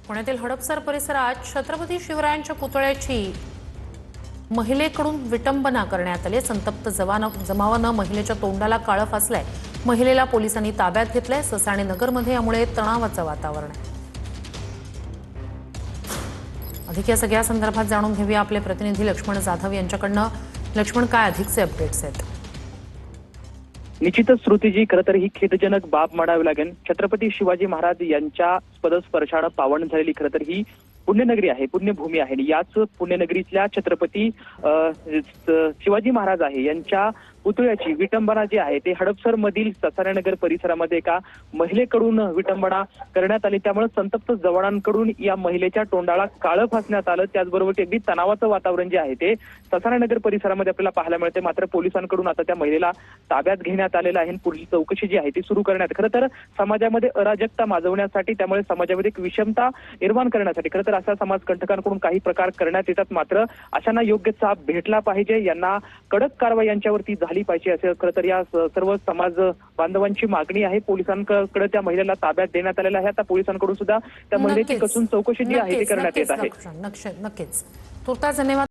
पुण्यातील हडपसर परिसरात छत्रपती शिवरायांच्या पुतळ्याची महिलेकडून विटंबना करण्यात आली। संतप्त जमावानं महिलेच्या तोंडाला काळं फासलंय। महिलेला पोलिसांनी ताब्यात घेतलंय। ससाणे नगरमध्ये यामुळे तणावाचं वातावरण आहे। अधिक या सगळ्या संदर्भात जाणून घेऊया आपले प्रतिनिधी लक्ष्मण जाधव यांच्याकडनं। लक्ष्मण, काय अधिकचे अपडेट्स आहेत? निश्चितच श्रुतीजी, खरं तर ही खेदजनक बाब म्हणावी लागेल। छत्रपती शिवाजी महाराज यांच्या पदस्पर्शानं पावन झालेली खरं तर ही पुण्यनगरी आहे, पुण्यभूमी आहे। याच पुण्यनगरीतल्या छत्रपती शिवाजी महाराज आहे यांच्या पुतळ्याची विटंबना जी आहे ते हडपसर मधील ससाणेनगर परिसरामध्ये एका महिलेकडून विटंबना करण्यात आली। त्यामुळे संतप्त जवानांकडून या महिलेच्या तोंडाला काळं फासण्यात आलं। त्याचबरोबर अगदी तणावाचं वातावरण जे आहे ते ससाणेनगर परिसरामध्ये आपल्याला पाहायला मिळते। मात्र पोलिसांकडून आता त्या महिलेला ताब्यात घेण्यात आलेलं आहे। पुढील चौकशी जी आहे ती सुरू करण्यात, खरं तर समाजामध्ये अराजकता माजवण्यासाठी, त्यामुळे समाजामध्ये एक विषमता निर्माण करण्यासाठी खरं तर अशा समाजकंटकांकडून काही प्रकार करण्यात येतात। मात्र अशांना योग्य चाप भेटला पाहिजे, यांना कडक कारवाई यांच्यावरती झाली पाहिजे असे खरं तर या सर्व समाज बांधवांची मागणी आहे। पोलिसांकडे त्या महिलेला ताब्यात देण्यात आलेला आहे। आता पोलिसांकडून सुद्धा त्या महिलेची कसून चौकशी जी आहे ती करण्यात येत आहे। नक्कीच तुर्तास धन्यवाद।